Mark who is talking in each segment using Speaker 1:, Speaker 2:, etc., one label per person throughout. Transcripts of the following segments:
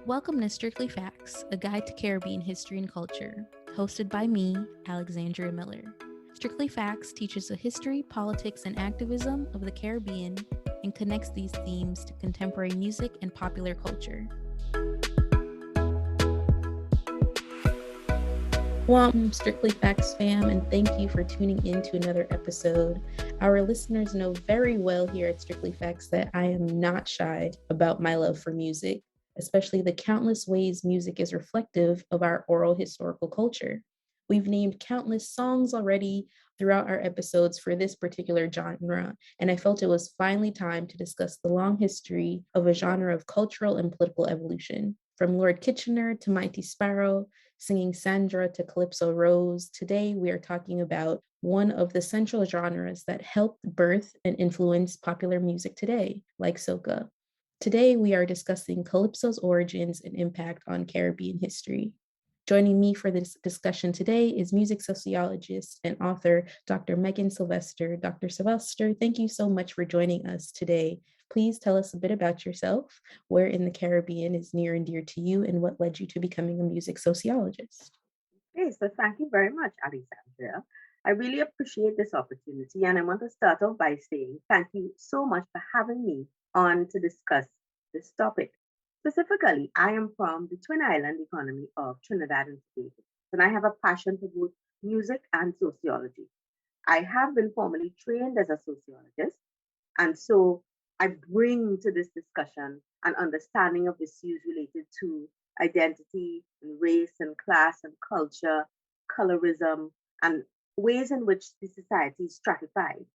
Speaker 1: Welcome to Strictly Facts, a guide to Caribbean history and culture, hosted by me, Alexandria Miller. Strictly Facts teaches the history, politics, and activism of the Caribbean and connects these themes to contemporary music and popular culture. Welcome, Strictly Facts fam, and thank you for tuning in to another episode. Our listeners know very well here at Strictly Facts that I am not shy about my love for music, especially the countless ways music is reflective of our oral historical culture. We've named countless songs already throughout our episodes for this particular genre, and I felt it was finally time to discuss the long history of a genre of cultural and political evolution. From Lord Kitchener to Mighty Sparrow, singing Sandra to Calypso Rose, today we are talking about one of the central genres that helped birth and influence popular music today, like soca. Today we are discussing Calypso's origins and impact on Caribbean history. Joining me for this discussion today is music sociologist and author Dr. Meagan Sylvester. Dr. Sylvester, thank you so much for joining us today. Please tell us a bit about yourself, where in the Caribbean is near and dear to you, and what led you to becoming a music sociologist.
Speaker 2: Okay, so thank you very much, Alexandria. I really appreciate this opportunity, and I want to start off by saying thank you so much for having me on to discuss this topic. Specifically, I am from the Twin Island economy of Trinidad and Tobago, and I have a passion for both music and sociology. I have been formally trained as a sociologist, and so I bring to this discussion an understanding of issues related to identity and race and class and culture, colorism, and ways in which the society is stratified.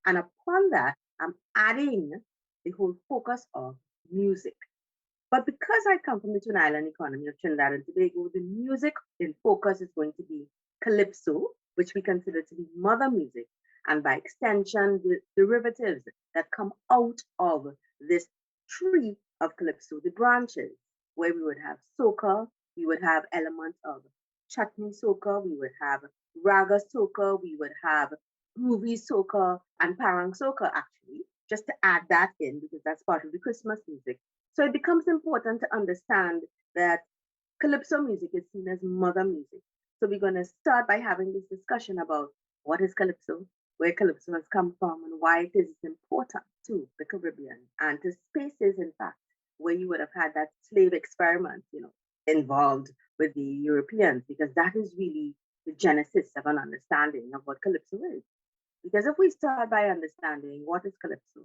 Speaker 2: And upon that, I'm adding the whole focus of music. But because I come from the Twin Island economy of Trinidad and Tobago, the music in focus is going to be calypso, which we consider to be mother music, and by extension, the derivatives that come out of this tree of calypso, the branches, where we would have soca, we would have elements of chutney soca, we would have ragga soca, we would have groovy soca, and parang soca, actually, just to add that in because that's part of the Christmas music. So it becomes important to understand that calypso music is seen as mother music. So we're going to start by having this discussion about what is calypso, where calypso has come from, and why it is important to the Caribbean and to spaces, in fact, where you would have had that slave experiment, involved with the Europeans, because that is really the genesis of an understanding of what calypso is. Because if we start by understanding what is calypso,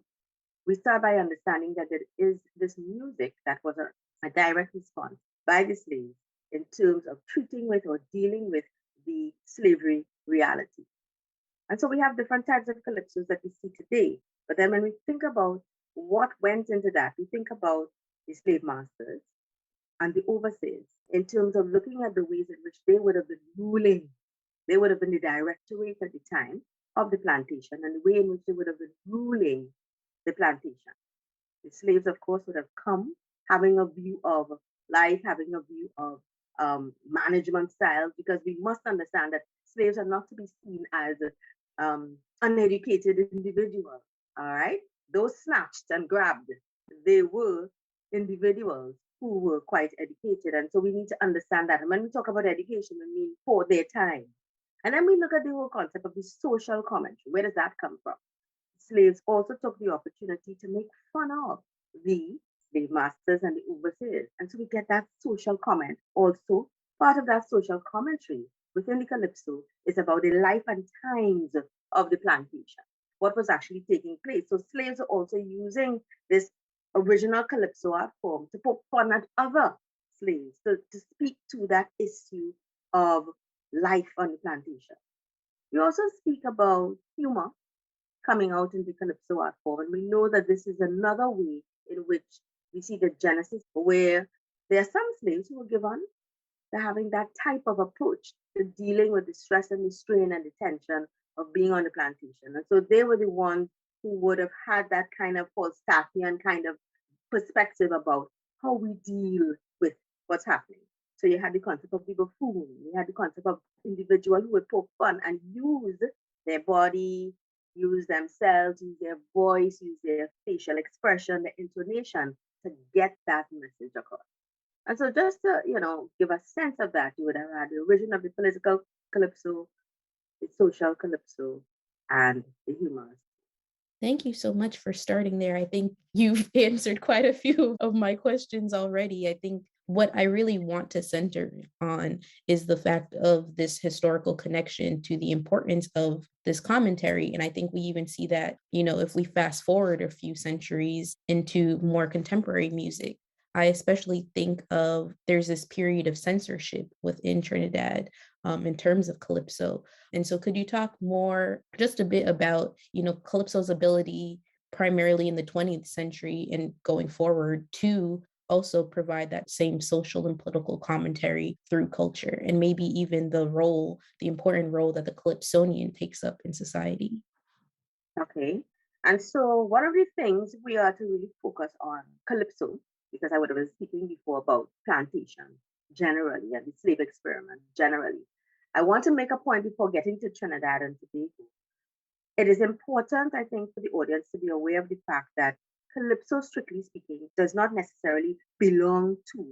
Speaker 2: we start by understanding that there is this music that was a direct response by the slaves in terms of treating with or dealing with the slavery reality. And so we have different types of calypsos that we see today. But then when we think about what went into that, we think about the slave masters and the overseers in terms of looking at the ways in which they would have been ruling. They would have been the directorate at the time of the plantation and the way in which they would have been ruling the plantation. The slaves, of course, would have come having a view of life, having a view of management styles, because we must understand that slaves are not to be seen as uneducated individuals, all right? Those snatched and grabbed, they were individuals who were quite educated. And so we need to understand that. And when we talk about education, we mean for their time. And then we look at the whole concept of the social commentary. Where does that come from? Slaves also took the opportunity to make fun of the slave masters and the overseers. And so we get that social comment. Also, part of that social commentary within the calypso is about the life and times of the plantation, what was actually taking place. So slaves are also using this original calypso art form to poke fun at other slaves, to speak to that issue of life on the plantation. We also speak about humor coming out in the calypso art form. And we know that this is another way in which we see the genesis, where there are some slaves who were given to having that type of approach to dealing with the stress and the strain and the tension of being on the plantation. And so they were the ones who would have had that kind of Falstaffian kind of perspective about how we deal with what's happening. So you had the concept of the buffoon, you had the concept of individual who would poke fun and use their body, use themselves, use their voice, use their facial expression, their intonation to get that message across. And so just to, give a sense of that, you would have had the origin of the political calypso, the social calypso, and the humorous.
Speaker 1: Thank you so much for starting there. I think you've answered quite a few of my questions already. I think what I really want to center on is the fact of this historical connection to the importance of this commentary. And I think we even see that, if we fast forward a few centuries into more contemporary music. I especially think of there's this period of censorship within Trinidad in terms of calypso. And so could you talk more just a bit about, calypso's ability primarily in the 20th century and going forward to also provide that same social and political commentary through culture, and maybe even the important role that the calypsonian takes up in society?
Speaker 2: Okay. And so one of the things we are to really focus on calypso, because I would have been speaking before about plantation generally and the slave experiment generally. I want to make a point before getting to Trinidad and Tobago. It is important, I think, for the audience to be aware of the fact that calypso, strictly speaking, does not necessarily belong to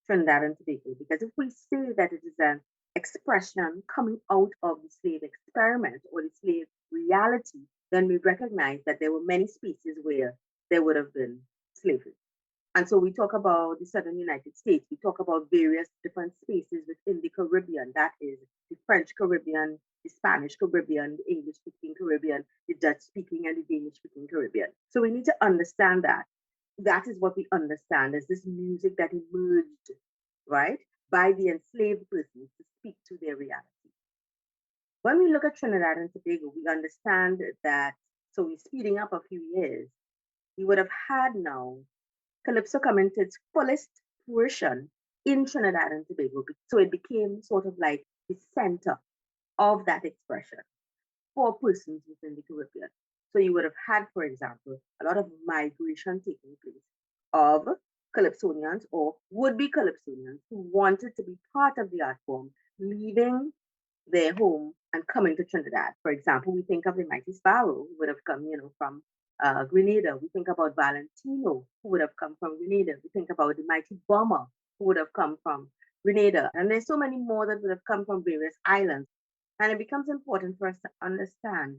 Speaker 2: Trinidad and Tobago. Because if we say that it is an expression coming out of the slave experiment or the slave reality, then we recognize that there were many species where there would have been slavery. And so we talk about the southern United States, we talk about various different spaces within the Caribbean. That is the French Caribbean, the Spanish Caribbean, the English speaking Caribbean, the Dutch speaking, and the Danish speaking Caribbean. So we need to understand that. That is what we understand as this music that emerged, right, by the enslaved persons to speak to their reality. When we look at Trinidad and Tobago, we understand that, so we're speeding up a few years, we would have had now Calypso come into its fullest fruition in Trinidad and Tobago. So it became sort of like the center of that expression for persons within the Caribbean. So you would have had, for example, a lot of migration taking place of Calypsonians or would-be Calypsonians who wanted to be part of the art form, leaving their home and coming to Trinidad. For example, we think of the mighty Sparrow, who would have come, from Grenada. We think about Valentino, who would have come from Grenada. We think about the mighty Bomber, who would have come from Grenada. And there's so many more that would have come from various islands. And it becomes important for us to understand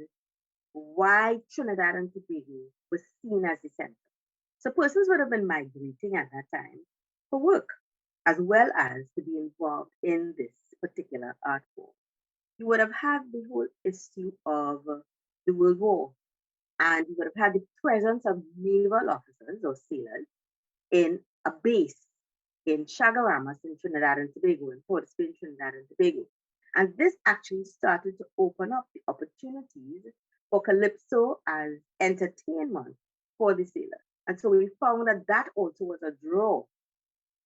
Speaker 2: why Trinidad and Tobago was seen as the center. So persons would have been migrating at that time for work, as well as to be involved in this particular art form. You would have had the whole issue of the World War, and you would have had the presence of naval officers or sailors in a base in Chagaramas in Trinidad and Tobago, in Port of Spain, Trinidad and Tobago. And this actually started to open up the opportunities for calypso as entertainment for the sailors. And so we found that that also was a draw,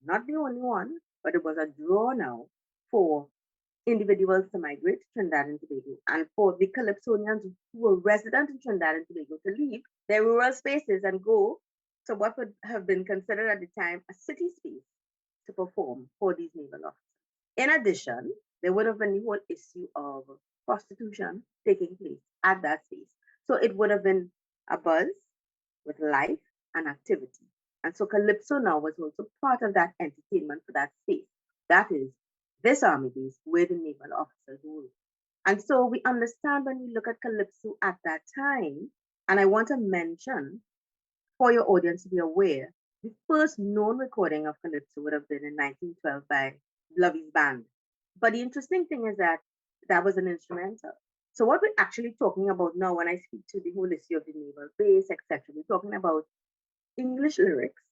Speaker 2: not the only one, but it was a draw now for individuals to migrate to Trinidad and Tobago and for the Calypsonians who were resident in Trinidad and Tobago to leave their rural spaces and go to what would have been considered at the time a city space to perform for these naval officers. In addition, there would have been the whole issue of prostitution taking place at that space. So it would have been a buzz with life and activity. And so Calypso now was also part of that entertainment for that space. That is this army base where the naval officers were. And so we understand when we look at Calypso at that time, and I want to mention for your audience to be aware, the first known recording of Calypso would have been in 1912 by Lovey's band. But the interesting thing is that that was an instrumental. So what we're actually talking about now, when I speak to the whole issue of the naval base, etc., we're talking about English lyrics,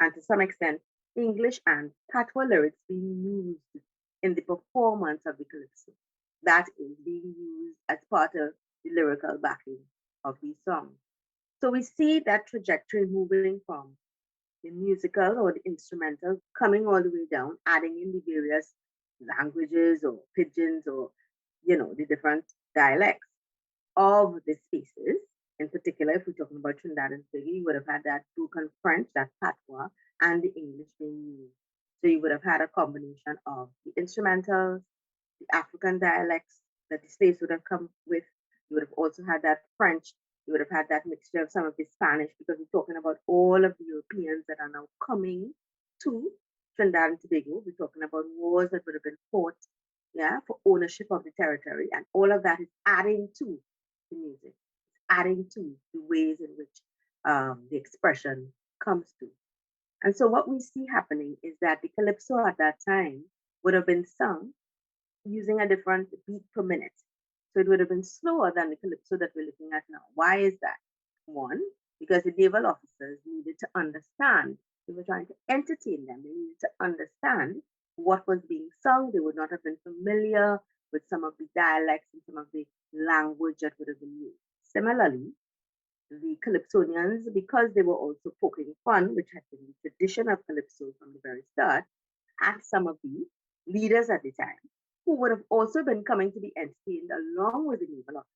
Speaker 2: and to some extent, English and patois lyrics being used in the performance of the calypso. That is being used as part of the lyrical backing of these songs. So we see that trajectory moving from the musical or the instrumental coming all the way down, adding in the various languages or pidgins or, the different dialects of the spaces. In particular, if we're talking about Trinidad and Tobago, you would have had that broken French, that patois, and the English being used. So you would have had a combination of the instrumentals, the African dialects that the slaves would have come with. You would have also had that French. You would have had that mixture of some of the Spanish, because we're talking about all of the Europeans that are now coming to Trinidad and Tobago. We're talking about wars that would have been fought, yeah, for ownership of the territory. And all of that is adding to the music, adding to the ways in which the expression comes to. And so what we see happening is that the calypso at that time would have been sung using a different beat per minute. So it would have been slower than the calypso that we're looking at now. Why is that? One, because the naval officers needed to understand. They were trying to entertain them. They needed to understand what was being sung. They would not have been familiar with some of the dialects and some of the language that would have been used. Similarly, the Calypsonians, because they were also poking fun, which had been the tradition of Calypso from the very start, at some of the leaders at the time, who would have also been coming to be entertained along with the naval officers.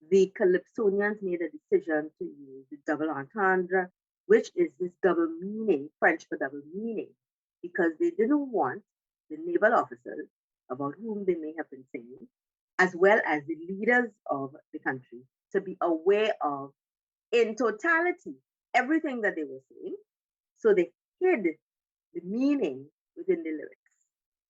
Speaker 2: The Calypsonians made a decision to use the double entendre, which is this double meaning, French for double meaning, because they didn't want the naval officers, about whom they may have been singing, as well as the leaders of the country, to be aware of, in totality, everything that they were saying. So they hid the meaning within the lyrics.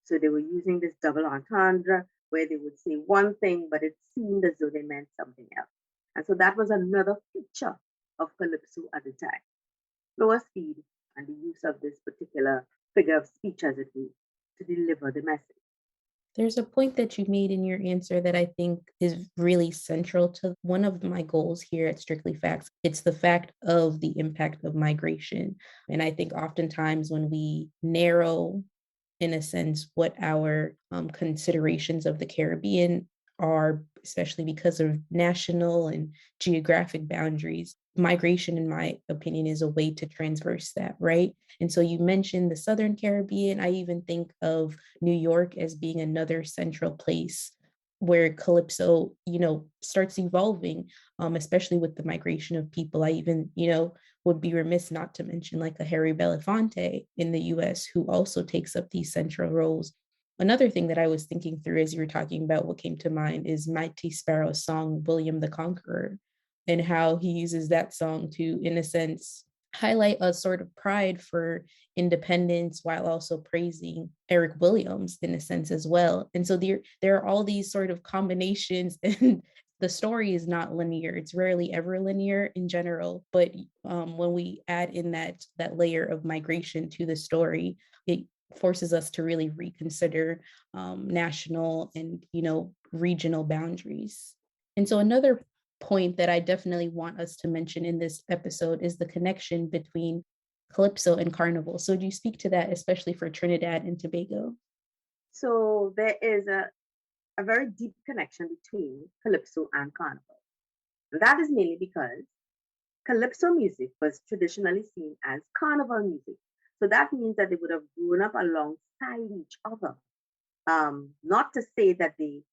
Speaker 2: So they were using this double entendre where they would say one thing, but it seemed as though they meant something else. And so that was another feature of Calypso at the time. Slower speed and the use of this particular figure of speech, as it were, to deliver the message.
Speaker 1: There's a point that you made in your answer that I think is really central to one of my goals here at Strictly Facts. It's the fact of the impact of migration. And I think oftentimes when we narrow, in a sense, what our considerations of the Caribbean are, especially because of national and geographic boundaries, migration, in my opinion, is a way to transverse that, right? And so you mentioned the Southern Caribbean. I even think of New York as being another central place where Calypso, starts evolving, especially with the migration of people. I even, would be remiss not to mention like a Harry Belafonte in the US, who also takes up these central roles. Another thing that I was thinking through as you were talking about, what came to mind is Mighty Sparrow's song, William the Conqueror, and how he uses that song to, in a sense, highlight a sort of pride for independence while also praising Eric Williams in a sense as well. And so there are all these sort of combinations, and the story is not linear. It's rarely ever linear in general, but when we add in that layer of migration to the story, it forces us to really reconsider national and regional boundaries. And so another point that I definitely want us to mention in this episode is the connection between Calypso and Carnival. So do you speak to that, especially for Trinidad and Tobago?
Speaker 2: So there is a very deep connection between Calypso and Carnival. And that is mainly because Calypso music was traditionally seen as carnival music. So that means that they would have grown up alongside each other. Not to say that they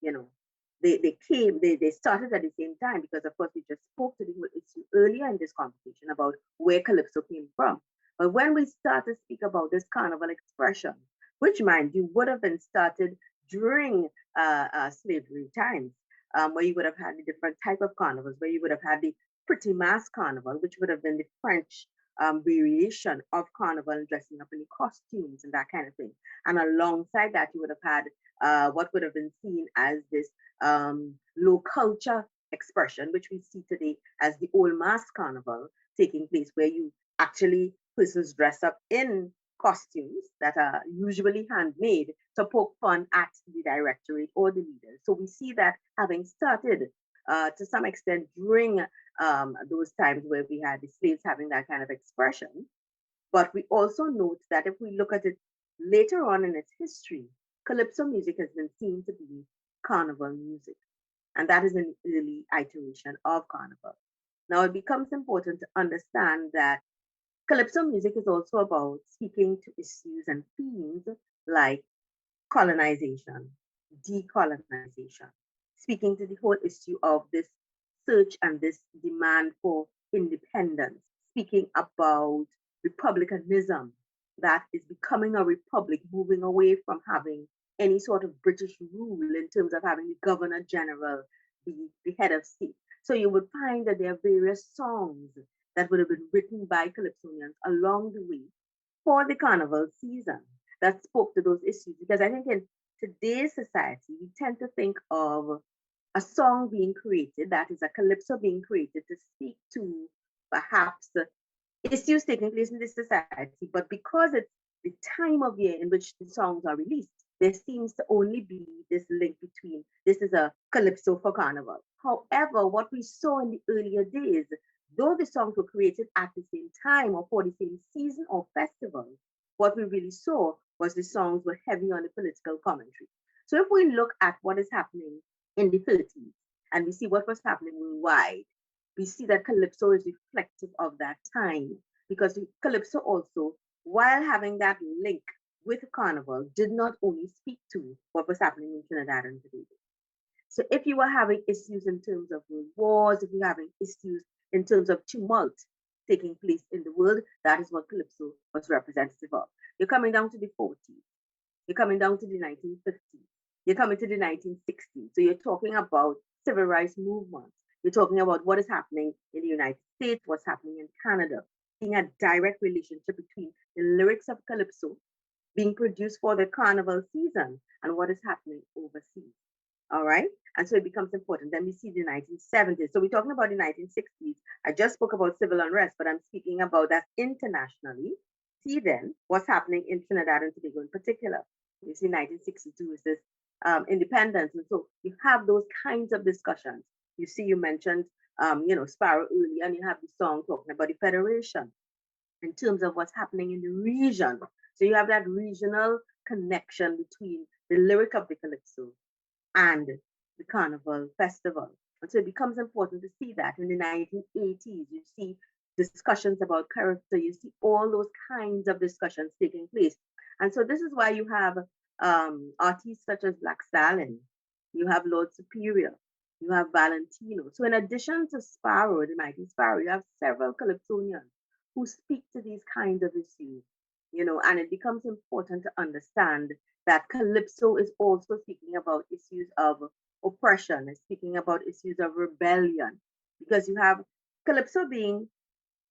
Speaker 2: started at the same time, because of course we just spoke to the issue earlier in this conversation about where Calypso came from. But when we start to speak about this carnival expression, which mind you would have been started during slavery times, where you would have had the different type of carnivals, where you would have had the pretty mass carnival, which would have been the French variation of carnival, dressing up in the costumes and that kind of thing. And alongside that, you would have had what would have been seen as this low culture expression, which we see today as the old mass carnival taking place, where you actually persons dress up in costumes that are usually handmade to poke fun at the directorate or the leaders. So we see that having started to some extent during those times where we had the slaves having that kind of expression. But we also note that if we look at it later on in its history, Calypso music has been seen to be carnival music. And that is an early iteration of carnival. Now it becomes important to understand that Calypso music is also about speaking to issues and themes like colonization, decolonization, speaking to the whole issue of this search and this demand for independence, speaking about republicanism, that is becoming a republic, moving away from having any sort of British rule in terms of having the governor general be the head of state. So you would find that there are various songs that would have been written by Calypsonians along the way for the carnival season that spoke to those issues. Because I think in today's society, we tend to think of a song being created, that is a calypso being created to speak to perhaps the issues taking place in this society, but because it's the time of year in which the songs are released, there seems to only be this link between this is a calypso for carnival. However, what we saw in the earlier days, though the songs were created at the same time or for the same season or festival, what we really saw was the songs were heavy on the political commentary. So if we look at what is happening in the 30s and we see what was happening worldwide, we see that calypso is reflective of that time, because calypso also, while having that link with carnival, did not only speak to what was happening in Trinidad and Tobago. So if you were having issues in terms of world wars, if you're having issues in terms of tumult taking place in the world, that is what calypso was representative of. You're coming down to the 40s, you're coming down to the 1950s, you're coming to the 1960s. So you're talking about civil rights movements. You're talking about what is happening in the United States, what's happening in Canada, seeing a direct relationship between the lyrics of calypso being produced for the carnival season and what is happening overseas. All right. And so it becomes important. Then we see the 1970s. So we're talking about the 1960s. I just spoke about civil unrest, but I'm speaking about that internationally. See then what's happening in Trinidad and Tobago in particular. You see 1962 is this independence. And so you have those kinds of discussions. You see, you mentioned, Sparrow earlier, and you have the song talking about the federation in terms of what's happening in the region. So you have that regional connection between the lyric of the calypso and the carnival festival. And so it becomes important to see that in the 1980s, you see discussions about character, you see all those kinds of discussions taking place. And so this is why you have artists such as Black Stalin, you have Lord Superior, you have Valentino. So in addition to Sparrow, the mighty Sparrow, you have several calypsonians who speak to these kinds of issues, and it becomes important to understand that calypso is also speaking about issues of oppression, it's speaking about issues of rebellion, because you have calypso being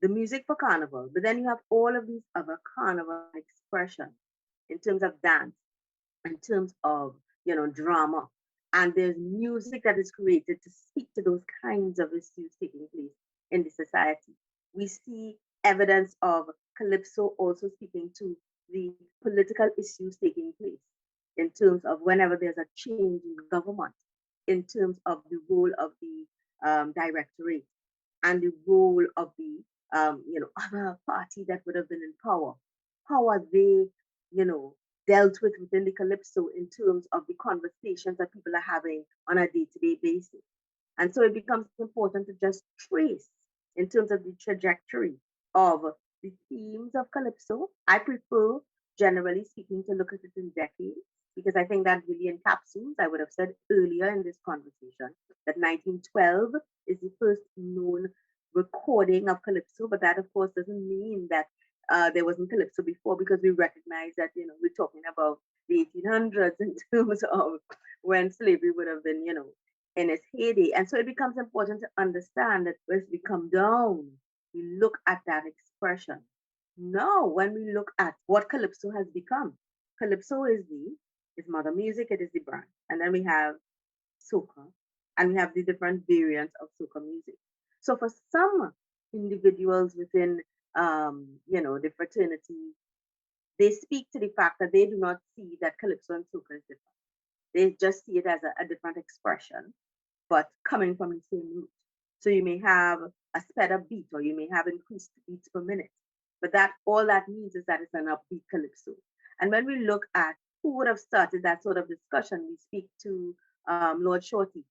Speaker 2: the music for carnival, but then you have all of these other carnival expressions in terms of dance, in terms of, drama. And there's music that is created to speak to those kinds of issues taking place in the society. We see evidence of calypso also speaking to the political issues taking place in terms of whenever there's a change in government, in terms of the role of the directorate and the role of the other party that would have been in power. How are they, dealt with within the calypso in terms of the conversations that people are having on a day-to-day basis? And so it becomes important to just trace in terms of the trajectory of the themes of calypso. I prefer, generally speaking, to look at it in decades, because I think that really encapsulates, I would have said earlier in this conversation, that 1912 is the first known recording of calypso, but that of course doesn't mean that there wasn't calypso before, because we recognize that, we're talking about the 1800s in terms of when slavery would have been, in its heyday. And so it becomes important to understand that as we come down, we look at that expression. Now, when we look at what calypso has become, calypso is mother music, it is the brand. And then we have soca, and we have the different variants of soca music. So for some individuals within, the fraternity, they speak to the fact that they do not see that calypso and soca is different. They just see it as a different expression, but coming from the same root. So you may have a sped up beat, or you may have increased beats per minute, but that all that means is that it's an upbeat calypso. And when we look at who would have started that sort of discussion, we speak to Lord Shorty,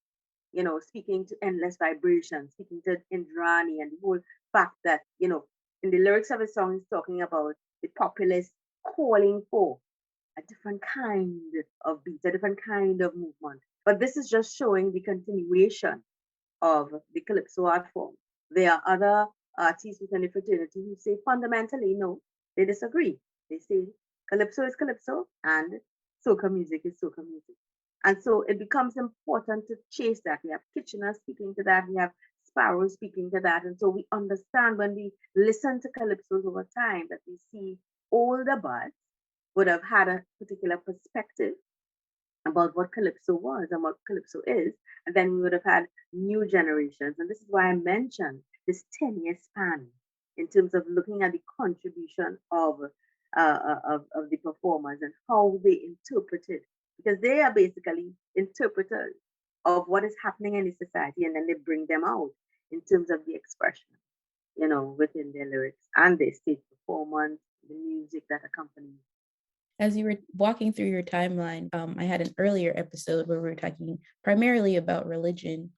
Speaker 2: speaking to Endless Vibration, speaking to Indrani, and the whole fact that, in the lyrics of his song, he's talking about the populace calling for a different kind of beat, a different kind of movement. But this is just showing the continuation of the calypso art form. There are other artists within the fraternity who say fundamentally, no, they disagree. They say calypso is calypso and soca music is soca music. And so it becomes important to chase that. We have Kitchener speaking to that. We have Sparrow speaking to that. And so we understand when we listen to calypsos over time that we see older buds would have had a particular perspective about what Calypso was and what Calypso is. And then we would have had new generations. And this is why I mentioned this 10-year span in terms of looking at the contribution of the performers and how they interpreted, because they are basically interpreters of what is happening in the society, and then they bring them out in terms of the expression, within their lyrics and their stage performance, the music that accompanies.
Speaker 1: As you were walking through your timeline, I had an earlier episode where we were talking primarily about religion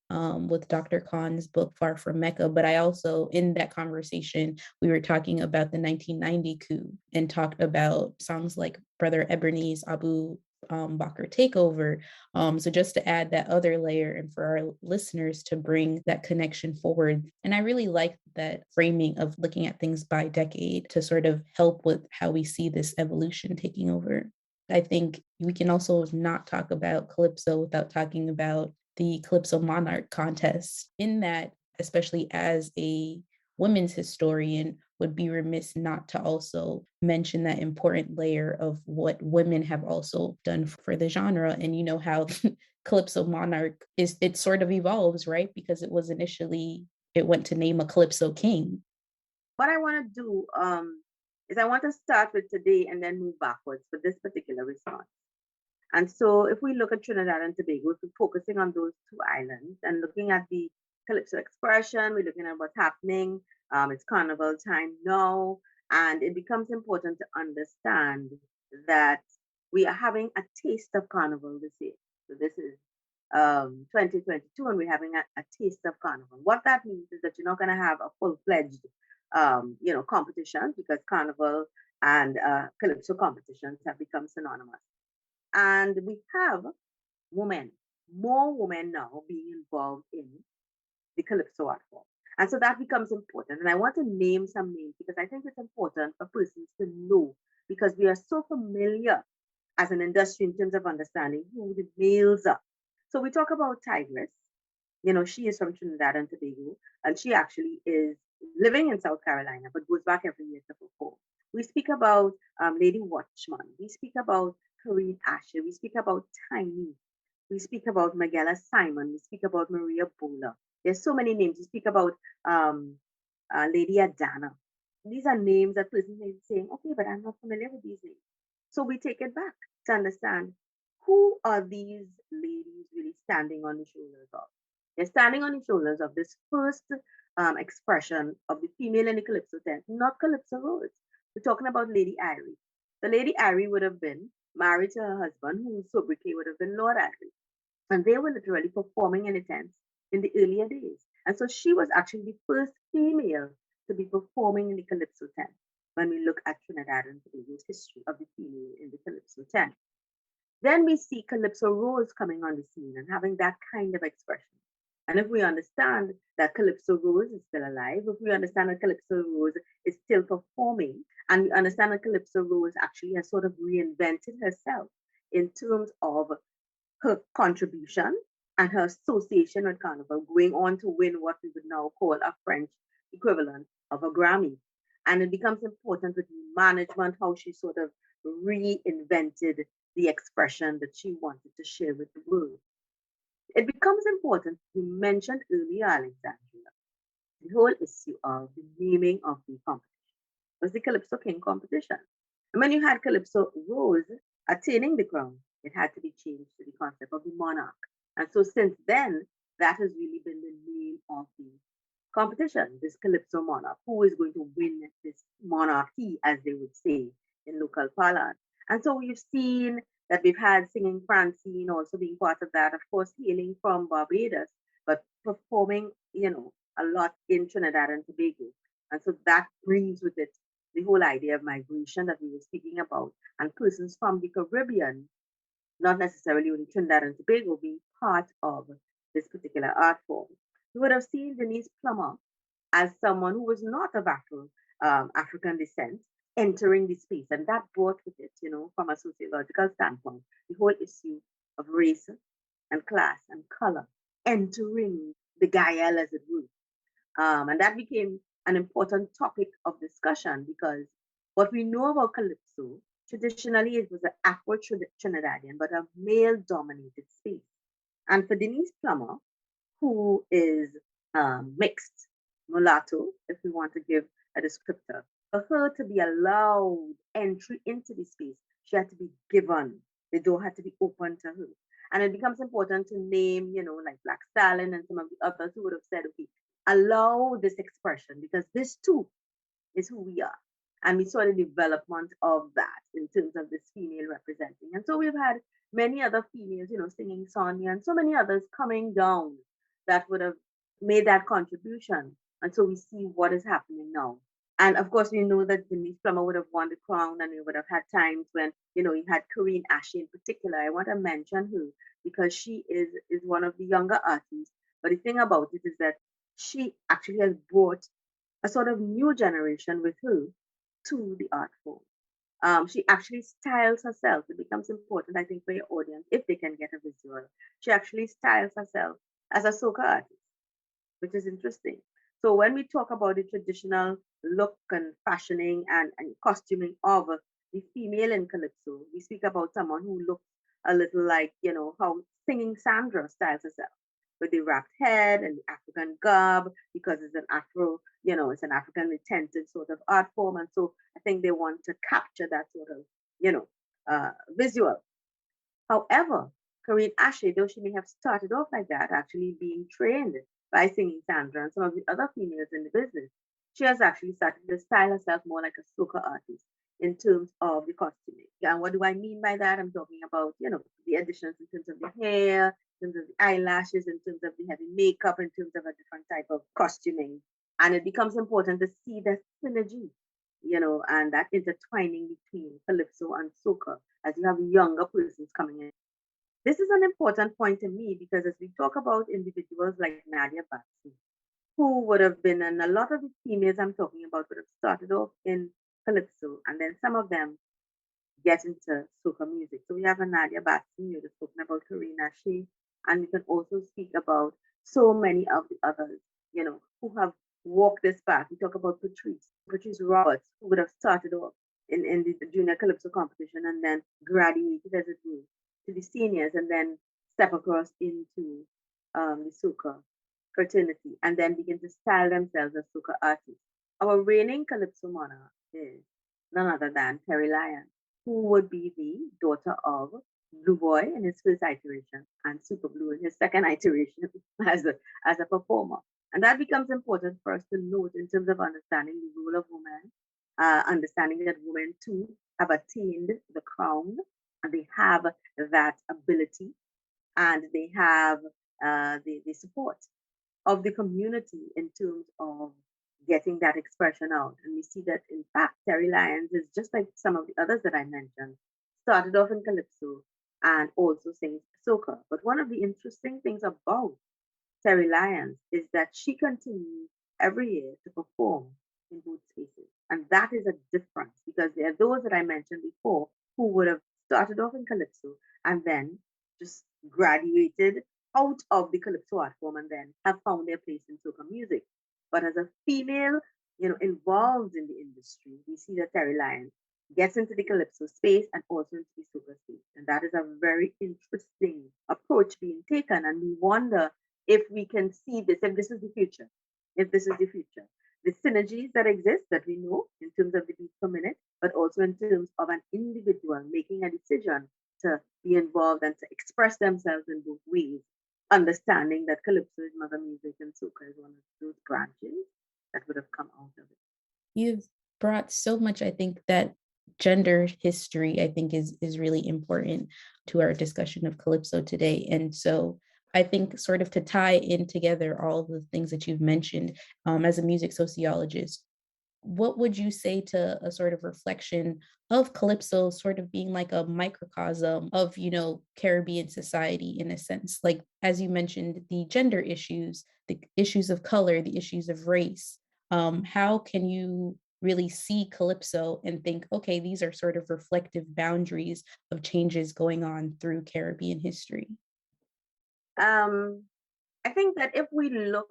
Speaker 1: with Dr. Khan's book, Far From Mecca. But I also, in that conversation, we were talking about the 1990 coup and talked about songs like Brother Ebony's Abu Bakr Takeover. So just to add that other layer and for our listeners to bring that connection forward. And I really like that framing of looking at things by decade to sort of help with how we see this evolution taking over. I think we can also not talk about Calypso without talking about the Calypso Monarch contest. In that, especially as a women's historian, would be remiss not to also mention that important layer of what women have also done for the genre. And you know how Calypso Monarch it sort of evolves, right? Because it was initially, it went to name a Calypso king.
Speaker 2: What I want to do is I want to start with today and then move backwards for this particular response. And so if we look at Trinidad and Tobago, if we're focusing on those two islands and looking at the Calypso expression, we're looking at what's happening. It's carnival time now, and it becomes important to understand that we are having a taste of carnival this year. So this is 2022, and we're having a taste of carnival. What that means is that you're not going to have a full-fledged, competition, because carnival and Calypso competitions have become synonymous. And we have more women now being involved in the Calypso art form. And so that becomes important. And I want to name some names because I think it's important for persons to know, because we are so familiar as an industry in terms of understanding who the males are. So we talk about Tigress. She is from Trinidad and Tobago, and she actually is living in South Carolina, but goes back every year to perform. We speak about Lady Watchman. We speak about Corinne Asher. We speak about Tiny. We speak about Magella Simon. We speak about Maria Bola. There's so many names. We speak about Lady Adana. These are names that persons may be saying, okay, but I'm not familiar with these names. So we take it back to understand, who are these ladies really standing on the shoulders of? They're standing on the shoulders of this first expression of the female in the Calypso tent, not Calypso Rose. We're talking about Lady Irie. So Lady Irie would have been married to her husband, whose sobriquet would have been Lord Irie. And they were literally performing in the tents in the earlier days. And so she was actually the first female to be performing in the Calypso tent when we look at Trinidad and Tobago's history of the female in the Calypso tent. Then we see Calypso Rose coming on the scene and having that kind of expression. And if we understand that Calypso Rose is still alive, if we understand that Calypso Rose is still performing, and we understand that Calypso Rose actually has sort of reinvented herself in terms of her contribution and her association with Carnival, going on to win what we would now call a French equivalent of a Grammy. And it becomes important with management, how she sort of reinvented the expression that she wanted to share with the world. It becomes important, we mentioned earlier, Alexandria, the whole issue of the naming of the competition. It was the Calypso King competition. And when you had Calypso Rose attaining the crown, it had to be changed to the concept of the monarch. And so since then, that has really been the name of the competition, this Calypso monarch. Who is going to win this monarchy, as they would say in local parlance? And so we've seen that we've had Singing Francine also being part of that, of course, hailing from Barbados, but performing, a lot in Trinidad and Tobago. And so that brings with it the whole idea of migration that we were speaking about, and persons from the Caribbean, not necessarily only Trinidad and Tobago, being part of this particular art form. You would have seen Denise Plummer as someone who was not of African descent entering the space. And that brought with it, from a sociological standpoint, the whole issue of race and class and color entering the Gael, as it were. And that became an important topic of discussion, because what we know about Calypso Traditionally, it was an Afro-Trinidadian, but a male-dominated space. And for Denise Plummer, who is mixed mulatto, if we want to give a descriptor, for her to be allowed entry into the space, she had to be given. The door had to be open to her. And it becomes important to name, like Black Stalin and some of the others who would have said, okay, allow this expression because this too is who we are. And we saw the development of that in terms of this female representing. And so we've had many other females, singing Sonia and so many others coming down that would have made that contribution. And so we see what is happening now. And of course, we know that Denise Plummer would have won the crown, and we would have had times when, you had Corinne Ashe in particular. I want to mention her because she is one of the younger artists. But the thing about it is that she actually has brought a sort of new generation with her to the art form. She actually styles herself. It becomes important, I think, for your audience, if they can get a visual. She actually styles herself as a soca artist, which is interesting. So when we talk about the traditional look and fashioning and costuming of the female in Calypso, we speak about someone who looks a little like, how singing Sandra styles herself with the wrapped head and the African garb because it's an Afro, it's an African intensive sort of art form. And so I think they want to capture that sort of, visual. However, Corinne Ashe, though she may have started off like that, actually being trained by singing Sandra and some of the other females in the business, she has actually started to style herself more like a soca artist in terms of the costuming. And what do I mean by that? I'm talking about, the additions in terms of the hair, in terms of the eyelashes, in terms of the heavy makeup, in terms of a different type of costuming. And it becomes important to see that synergy, and that intertwining between Calypso and Soca as you have younger persons coming in. This is an important point to me because as we talk about individuals like Nadia Batsi, who would have been, and a lot of the females I'm talking about would have started off in Calypso, and then some of them get into soca music. So we have a Nadia Batsi, you have spoken about Karina Shea, and we can also speak about so many of the others, who have walked this path. We talk about Patrice Roberts, who would have started off in the junior Calypso competition and then graduated as it were to the seniors and then step across into the soca fraternity and then begin to style themselves as soca artists. Our reigning Calypso monarch is none other than Terry Lyons, who would be the daughter of Blue Boy in his first iteration and Super Blue in his second iteration as a performer. And that becomes important for us to note in terms of understanding the role of women, understanding that women too have attained the crown and they have that ability and they have the support of the community in terms of getting that expression out. And we see that, in fact, Terry Lyons is just like some of the others that I mentioned, started off in Calypso and also sings soca. But one of the interesting things about Terry Lyons is that she continues every year to perform in both spaces. And that is a difference because there are those that I mentioned before who would have started off in Calypso and then just graduated out of the Calypso art form and then have found their place in soca music. But as a female, involved in the industry, we see that Terry Lyons gets into the Calypso space and also into the soca space. And that is a very interesting approach being taken. And we wonder if we can see this, if this is the future, the synergies that exist that we know in terms of the beats per minute, but also in terms of an individual making a decision to be involved and to express themselves in both ways, understanding that Calypso is mother music and soca is one of those branches that would have come out of it.
Speaker 1: You've brought so much, I think, that gender history, I think, is really important to our discussion of Calypso today. And so I think sort of to tie in together all the things that you've mentioned as a music sociologist, what would you say to a sort of reflection of Calypso sort of being like a microcosm of, Caribbean society in a sense? Like, as you mentioned, the gender issues, the issues of color, the issues of race. How can you really see Calypso and think, okay, these are sort of reflective boundaries of changes going on through Caribbean history?
Speaker 2: I think that if we look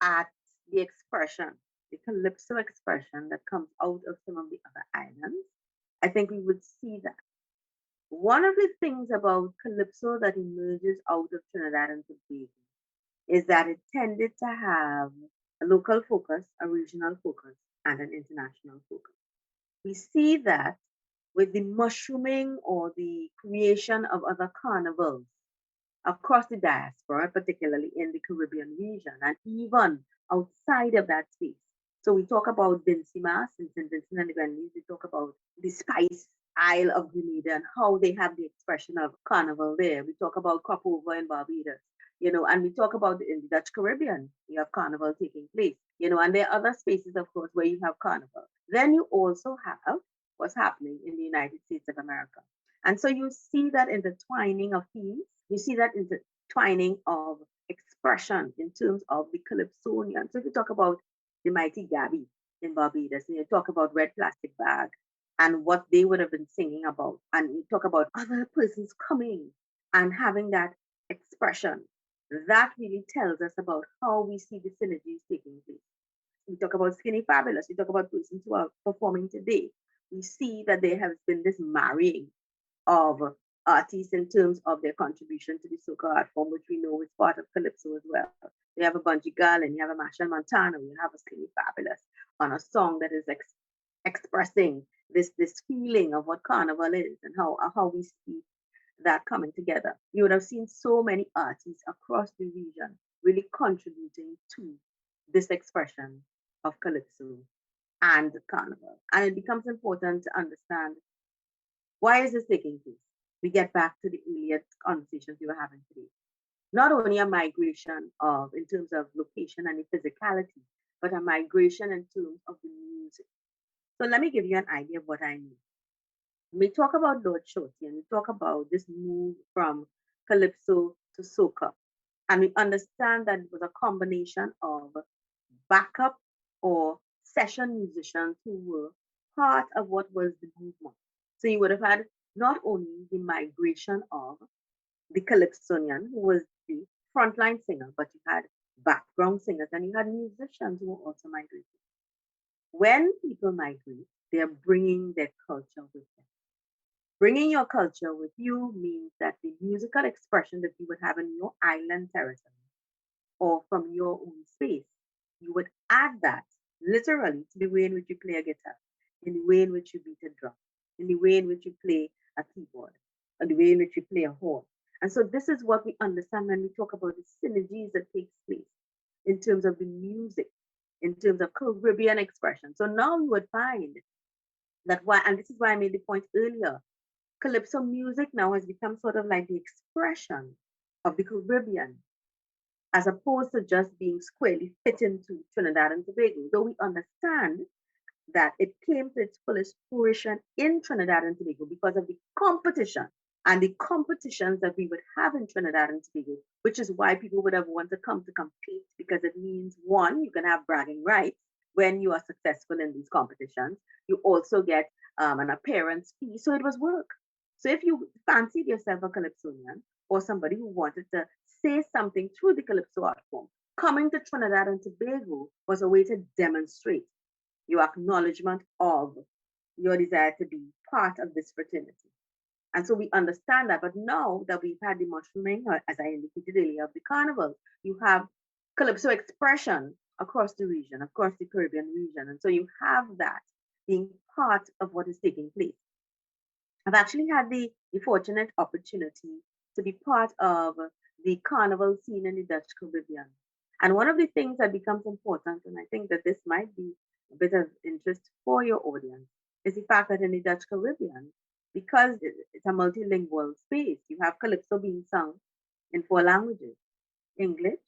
Speaker 2: at the expression, the Calypso expression that comes out of some of the other islands, I think we would see that. One of the things about Calypso that emerges out of Trinidad and Tobago is that it tended to have a local focus, a regional focus, and an international focus. We see that with the mushrooming or the creation of other carnivals across the diaspora, particularly in the Caribbean region, and even outside of that space. So we talk about Dinsima, in St. Vincent and the Grenadines, we talk about the Spice Isle of Grenada and how they have the expression of carnival there. We talk about crop over in Barbados, and we talk about in the Dutch Caribbean, you have carnival taking place, and there are other spaces, of course, where you have carnival. Then you also have what's happening in the United States of America. And so you see that intertwining of themes, you see that intertwining of expression in terms of the Calypsonian. So if you talk about the Mighty Gabby in Barbados, and you talk about Red Plastic Bag and what they would have been singing about, and you talk about other persons coming and having that expression, that really tells us about how we see the synergies taking place. We talk about Skinny Fabulous, we talk about persons who are performing today. We see that there has been this marrying of artists in terms of their contribution to the soca art form, which we know is part of Calypso as well. You have a Bungie Girl and you have a Masha Montano, you have a Skinny Fabulous on a song that is expressing this feeling of what carnival is and how we see that coming together. You would have seen so many artists across the region really contributing to this expression of Calypso and carnival. And it becomes important to understand, why is this taking place? We get back to the earlier conversations we were having today. Not only a migration in terms of location and the physicality, but a migration in terms of the music. So let me give you an idea of what I mean. We talk about Lord Shorty and we talk about this move from Calypso to Soca. And we understand that it was a combination of backup or session musicians who were part of what was the movement. So you would have had not only the migration of the Calypsonian, who was the frontline singer, but you had background singers and you had musicians who were also migrating. When people migrate, they're bringing their culture with them. Bringing your culture with you means that the musical expression that you would have in your island territory or from your own space, you would add that literally to the way in which you play a guitar, in the way in which you beat a drum, in the way in which you play a keyboard, or the way in which you play a horn. And so this is what we understand when we talk about the synergies that takes place in terms of the music, in terms of Caribbean expression. So now you would find that and this is why I made the point earlier, Calypso music now has become sort of like the expression of the Caribbean, as opposed to just being squarely fit into Trinidad and Tobago. Though we understand that it came to its fullest fruition in Trinidad and Tobago because of the competition and the competitions that we would have in Trinidad and Tobago, which is why people would have wanted to come to compete, because it means, one, you can have bragging rights when you are successful in these competitions. You also get an appearance fee, so it was work. So if you fancied yourself a Calypsonian or somebody who wanted to say something through the Calypso art form, coming to Trinidad and Tobago was a way to demonstrate your acknowledgement of your desire to be part of this fraternity. And so we understand that. But now that we've had the mushrooming, as I indicated earlier, of the carnival, you have Calypso expression across the region, across the Caribbean region. And so you have that being part of what is taking place. I've actually had the fortunate opportunity to be part of the carnival scene in the Dutch Caribbean. And one of the things that becomes important, and I think that this might be a bit of interest for your audience, is the fact that in the Dutch Caribbean, because it's a multilingual space, you have Calypso being sung in 4 languages: English,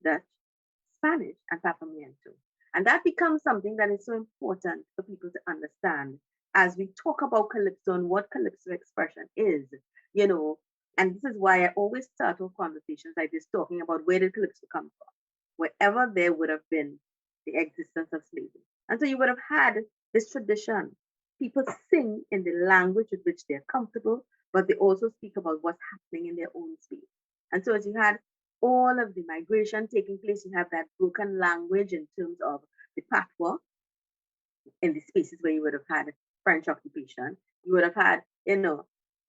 Speaker 2: Dutch, Spanish, and Papiamento. And that becomes something that is so important for people to understand as we talk about Calypso and what Calypso expression is, and this is why I always start off conversations like this talking about, where did Calypso come from? Wherever there would have been the existence of slavery. And so you would have had this tradition. People sing in the language with which they're comfortable, but they also speak about what's happening in their own space. And so as you had all of the migration taking place, you have that broken language in terms of the patois in the spaces where you would have had French occupation. You would have had,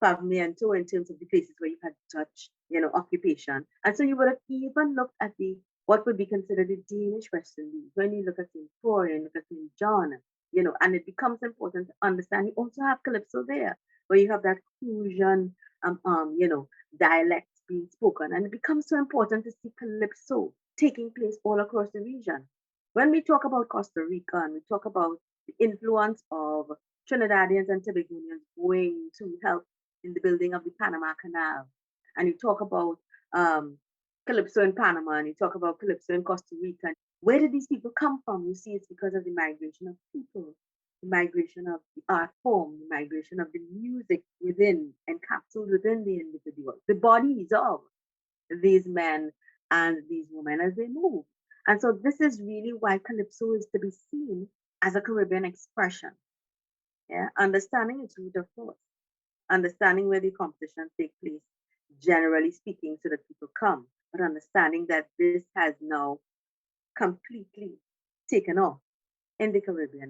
Speaker 2: pavimento in terms of the places where you had Dutch, occupation. And so you would have even looked at what would be considered the Danish Western Indies. When you look at St. Florian, look at St. John, and it becomes important to understand. You also have Calypso there, where you have that fusion, dialects being spoken. And it becomes so important to see Calypso taking place all across the region. When we talk about Costa Rica and we talk about the influence of Trinidadians and Tobagonians going to help in the building of the Panama Canal, and you talk about Calypso in Panama, and you talk about Calypso in Costa Rica, where did these people come from? You see, it's because of the migration of people, the migration of the art form, the migration of the music within, encapsulated within the individual, the bodies of these men and these women as they move. And so this is really why Calypso is to be seen as a Caribbean expression. Yeah, understanding its root of force, understanding where the competition take place, generally speaking, so that people come, but understanding that this has now completely taken off in the Caribbean.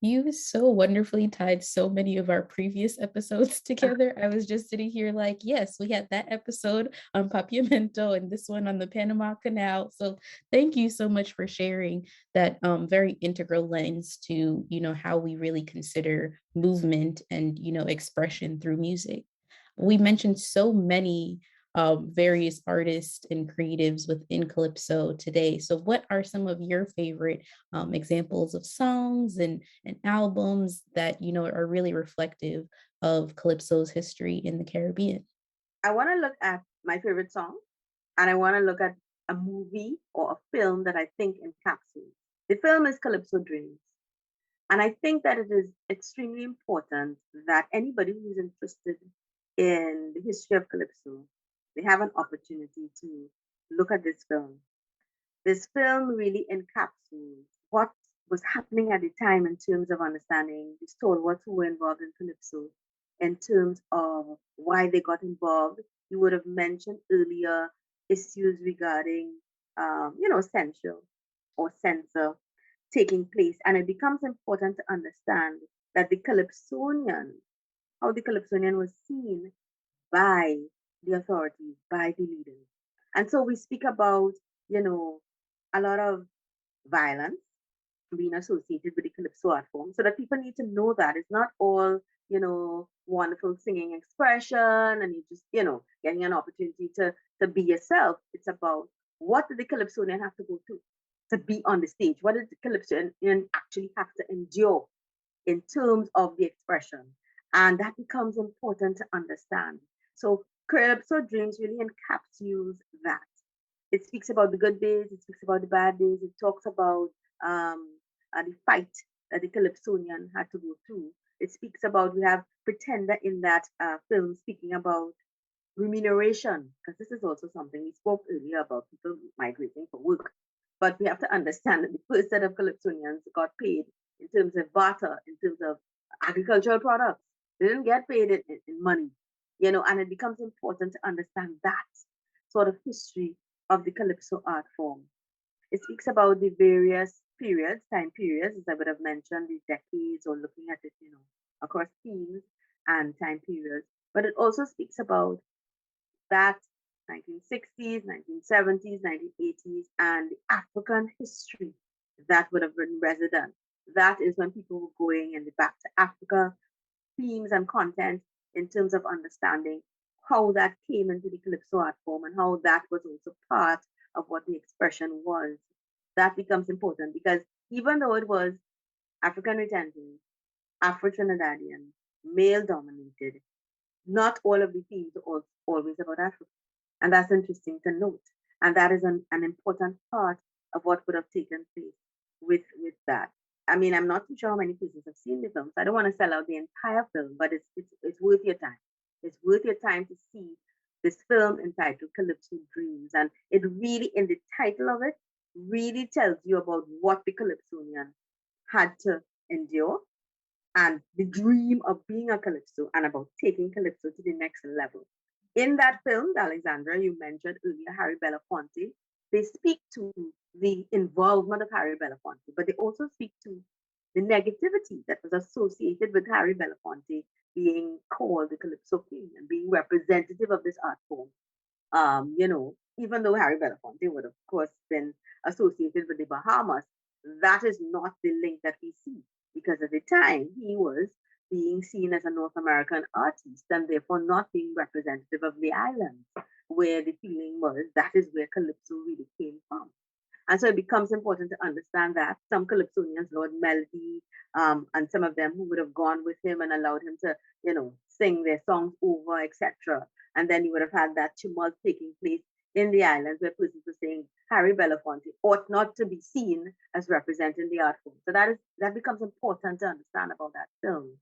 Speaker 1: You so wonderfully tied so many of our previous episodes together. I was just sitting here like, yes, we had that episode on Papiamento and this one on the Panama Canal. So thank you so much for sharing that very integral lens to, how we really consider movement and, expression through music. We mentioned so many various artists and creatives within Calypso today. So what are some of your favorite examples of songs and albums that, are really reflective of Calypso's history in the Caribbean?
Speaker 2: I want to look at my favorite song, and I want to look at a movie or a film that I think encapsulates. The film is Calypso Dreams. And I think that it is extremely important that anybody who's interested in the history of Calypso, they have an opportunity to look at this film. This film really encapsulates what was happening at the time in terms of understanding the stalwarts who were involved in Calypso, in terms of why they got involved. You would have mentioned earlier issues regarding, censure or censor taking place. And it becomes important to understand that how the Calypsonian was seen by the authorities, by the leaders. And so we speak about, a lot of violence being associated with the Calypso art form, so that people need to know that it's not all, wonderful singing expression and you just, getting an opportunity to be yourself. It's about what did the Calypsonian have to go through to be on the stage? What did the Calypsonian actually have to endure in terms of the expression? And that becomes important to understand. So Calypso Dreams really encapsulates that. It speaks about the good days, it speaks about the bad days, it talks about the fight that the Calypsonian had to go through. It speaks about, we have Pretender in that film speaking about remuneration, because this is also something we spoke earlier about people migrating for work. But we have to understand that the first set of Calypsonians got paid in terms of barter, in terms of agricultural products. They didn't get paid in money, and it becomes important to understand that sort of history of the Calypso art form. It speaks about the various time periods, as I would have mentioned, the decades, or looking at it, across themes and time periods. But it also speaks about that 1960s, 1970s, 1980s, and the African history that would have been resident. That is when people were going in the back to Africa, themes and content in terms of understanding how that came into the Calypso art form and how that was also part of what the expression was. That becomes important because even though it was African retention, Afro-Trinidadian, male dominated, not all of the themes are always about Africa. And that's interesting to note. And that is an important part of what would have taken place with that. I mean, I'm not too sure how many persons have seen the film, so I don't want to sell out the entire film, but it's worth your time. It's worth your time to see this film entitled Calypso Dreams. And it really, in the title of it, really tells you about what the Calypsonian had to endure and the dream of being a Calypso and about taking Calypso to the next level. In that film, Alexandra, you mentioned earlier Harry Belafonte, they speak to the involvement of Harry Belafonte, but they also speak to the negativity that was associated with Harry Belafonte being called the Calypso King and being representative of this art form. Even though Harry Belafonte would, of course, been associated with the Bahamas, that is not the link that we see because at the time he was being seen as a North American artist and therefore not being representative of the islands, where the feeling was that is where Calypso really came from. And so it becomes important to understand that some Calypsonians, Lord Melody, and some of them who would have gone with him and allowed him to, sing their songs over, etc. And then you would have had that tumult taking place in the islands where persons were saying Harry Belafonte ought not to be seen as representing the art form. So that becomes important to understand about that film.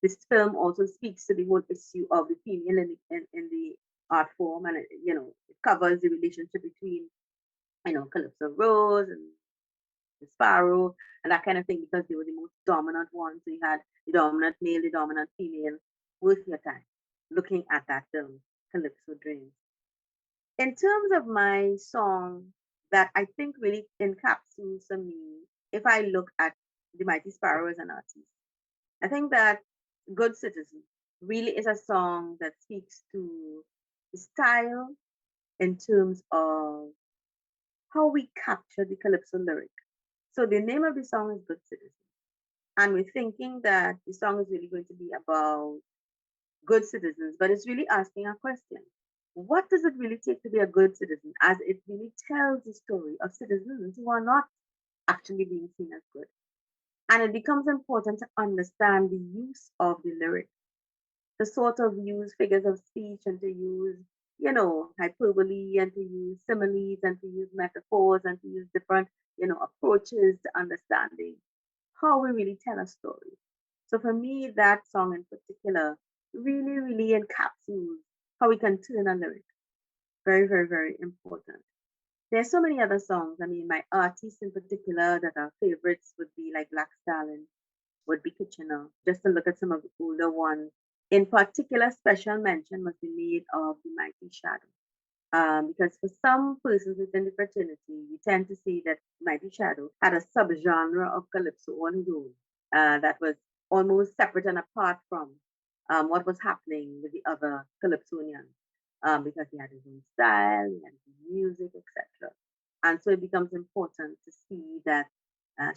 Speaker 2: This film also speaks to the whole issue of the female in the art form, and it covers the relationship between Calypso Rose and the Sparrow and that kind of thing because they were the most dominant ones. So you had the dominant male, the dominant female. Worth your time looking at that film, Calypso Dreams. In terms of my song that I think really encapsulates me, if I look at the Mighty Sparrow as an artist, I think that Good Citizen really is a song that speaks to the style in terms of how we capture the Calypso lyric. So the name of the song is Good Citizen. And we're thinking that the song is really going to be about good citizens, but it's really asking a question. What does it really take to be a good citizen? As it really tells the story of citizens who are not actually being seen as good. And it becomes important to understand the use of the lyric, to sort of use figures of speech and to use, hyperbole and to use similes and to use metaphors and to use different, approaches to understanding how we really tell a story. So for me, that song in particular really, really encapsulates how we can turn a lyric. Very, very, very important. There's so many other songs. I mean, my artists in particular that are favorites would be like Black Stallion, would be Kitchener, just to look at some of the older ones. In particular, special mention must be made of the Mighty Shadow. Because for some persons within the fraternity, we tend to see that Mighty Shadow had a subgenre of calypso on his own that was almost separate and apart from what was happening with the other calypsonians, because he had his own style, he had his own music, etc. And so it becomes important to see that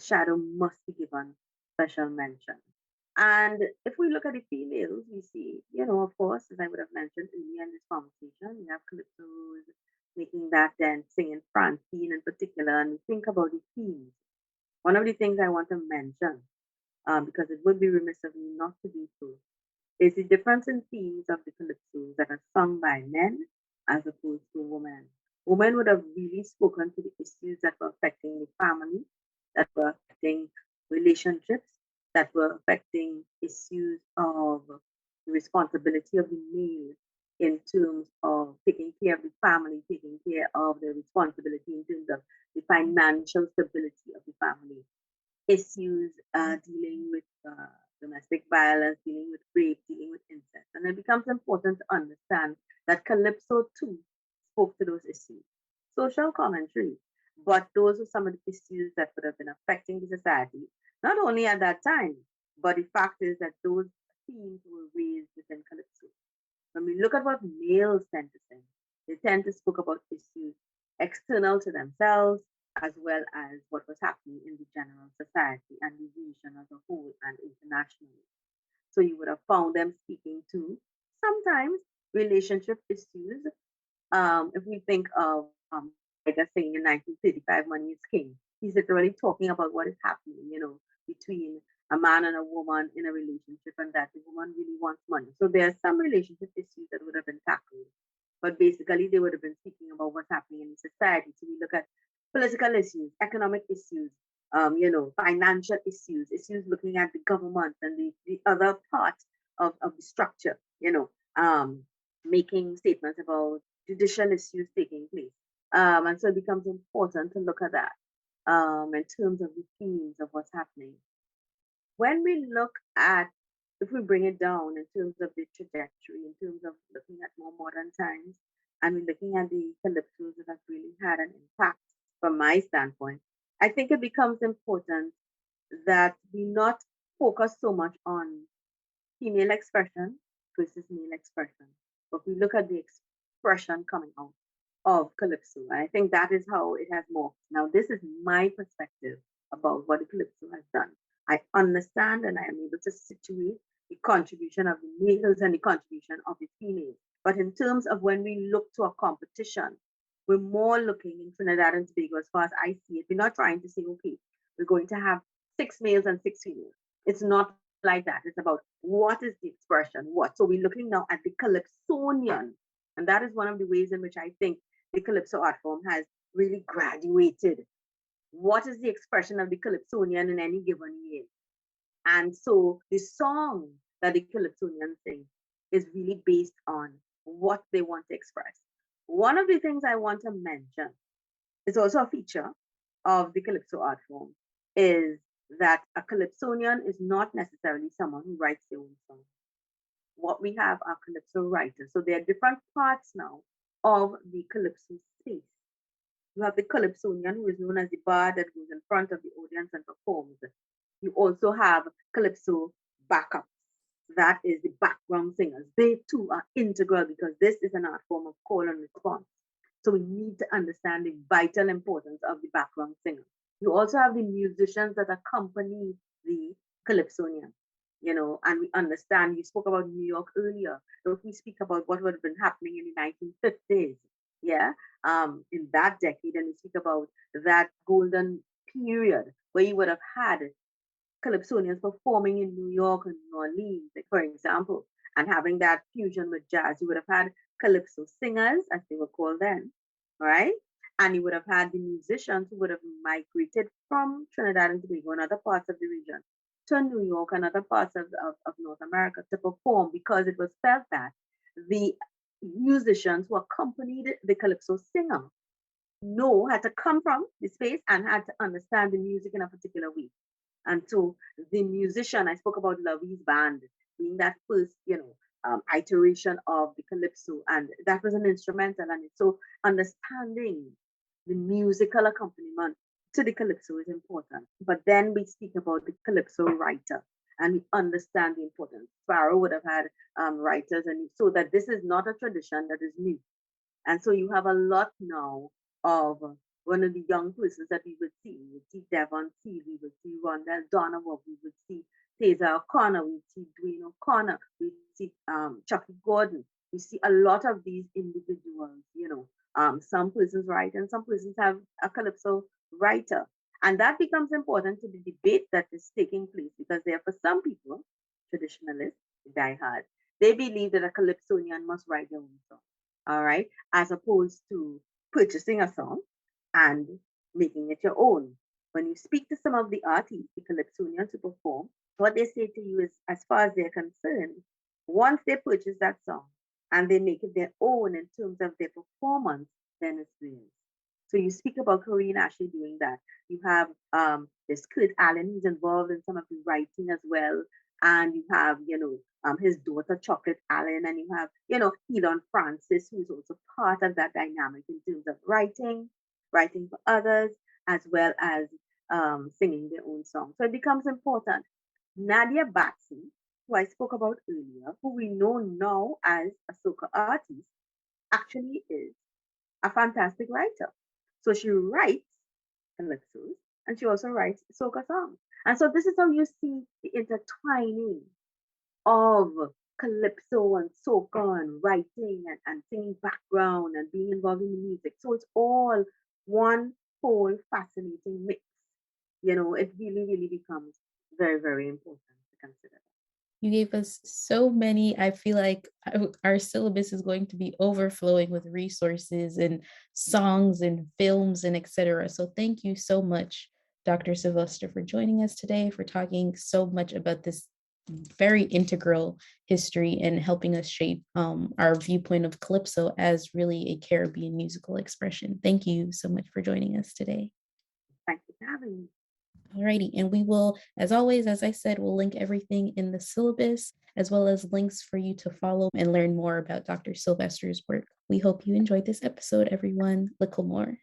Speaker 2: Shadow must be given special mention. And if we look at the females, we see, of course, as I would have mentioned earlier in this conversation, we have Calypso making that dance, singing Francine in particular, and we think about the themes. One of the things I want to mention, because it would be remiss of me not to do so, is the difference in themes of the Calypsos that are sung by men as opposed to women. Women would have really spoken to the issues that were affecting the family, that were affecting relationships, that were affecting issues of the responsibility of the male in terms of taking care of the family, taking care of the responsibility in terms of the financial stability of the family, issues dealing with domestic violence, dealing with rape, dealing with incest. And it becomes important to understand that Calypso too spoke to those issues. Social commentary, but those are some of the issues that would have been affecting the society, not only at that time, but the fact is that those themes were raised within Calypso. When we look at what males tend to sing, they tend to speak about issues external to themselves, as well as what was happening in the general society and the region as a whole and internationally. So you would have found them speaking to sometimes relationship issues. If we think of Tiger saying in 1935, Money is King, he's literally talking about what is happening, between a man and a woman in a relationship and that the woman really wants money. So there are some relationship issues that would have been tackled, but basically they would have been speaking about what's happening in society. So we look at political issues, economic issues, financial issues, issues looking at the government and the other part of the structure, making statements about judicial issues taking place. And so it becomes important to look at that in terms of the themes of what's happening. When we look at, if we bring it down in terms of the trajectory, in terms of looking at more modern times, and we're looking at the calypsos that have really had an impact from my standpoint, I think it becomes important that we not focus so much on female expression versus male expression, but we look at the expression coming out of Calypso. And I think that is how it has morphed. Now, this is my perspective about what the Calypso has done. I understand and I am able to situate the contribution of the males and the contribution of the females. But in terms of when we look to a competition, we're more looking in Trinidad and Tobago, as far as I see it. We're not trying to say, okay, we're going to have 6 males and 6 females. It's not like that. It's about what is the expression, what. So we're looking now at the Calypsonian. And that is one of the ways in which I think the Calypso art form has really graduated. What is the expression of the Calypsonian in any given year? And so the song that the Calypsonians sing is really based on what they want to express. One of the things I want to mention is also a feature of the Calypso art form is that a Calypsonian is not necessarily someone who writes their own song. What we have are Calypso writers. So there are different parts now of the Calypso space. You have the Calypsonian, who is known as the bard that goes in front of the audience and performs. You also have Calypso backups. That is the background singers. They too are integral because this is an art form of call and response. So we need to understand the vital importance of the background singer. You also have the musicians that accompany the Calypsonian, and we understand, you spoke about New York earlier. So if we speak about what would have been happening in the 1950s, in that decade, and we speak about that golden period where you would have had Calypsonians performing in New York and New Orleans, for example, and having that fusion with jazz. You would have had Calypso singers, as they were called then, right? And you would have had the musicians who would have migrated from Trinidad and Tobago and other parts of the region to New York and other parts of North America to perform, because it was felt that the musicians who accompanied the Calypso singer had to come from the space and had to understand the music in a particular way. And so the musician, I spoke about Lovey's band being that first, iteration of the Calypso, and that was an instrumental. And so understanding the musical accompaniment to the Calypso is important. But then we speak about the Calypso writer, and we understand the importance. Sparrow would have had writers, and so that this is not a tradition that is new. And so you have a lot now of one of the young persons that we would see. We would see Devon C. We would see Rondell Donovan. We would see Taser O'Connor. We would see Dwayne O'Connor. We would see Chucky Gordon. We see a lot of these individuals, some persons write and some persons have a Calypso writer. And that becomes important to the debate that is taking place, because there, for some people, traditionalists, diehard, they believe that a Calypsonian must write their own song, all right, as opposed to purchasing a song and making it your own. When you speak to some of the artists, the Calypsonians who perform, what they say to you is, as far as they're concerned, once they purchase that song and they make it their own in terms of their performance, then it's theirs. So you speak about Corinne Ashley doing that. You have there's Kurt Allen, who's involved in some of the writing as well. And you have, his daughter, Chocolate Allen, and you have, Elon Francis, who's also part of that dynamic in terms of writing for others, as well as singing their own songs. So it becomes important. Nadia Batson, who I spoke about earlier, who we know now as a soca artist, actually is a fantastic writer. So she writes calypsos and she also writes soca songs. And so this is how you see the intertwining of calypso and soca and writing and singing background and being involved in the music. So it's all one whole fascinating mix. It really, really becomes very, very important to consider.
Speaker 1: You gave us so many. I feel like our syllabus is going to be overflowing with resources and songs and films and etc. So thank you so much, Dr. Sylvester, for joining us today, for talking so much about this very integral history and helping us shape our viewpoint of Calypso as really a Caribbean musical expression. Thank you so much for joining us today.
Speaker 2: Thank you for having me.
Speaker 1: Alrighty, and we will, as always, as I said, we'll link everything in the syllabus, as well as links for you to follow and learn more about Dr. Sylvester's work. We hope you enjoyed this episode, everyone. Little more.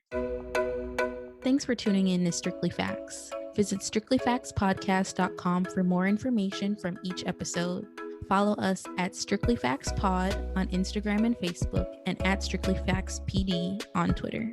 Speaker 1: Thanks for tuning in to Strictly Facts. Visit strictlyfactspodcast.com for more information from each episode. Follow us at Strictly Facts Pod on Instagram and Facebook, and at Strictly Facts PD on Twitter.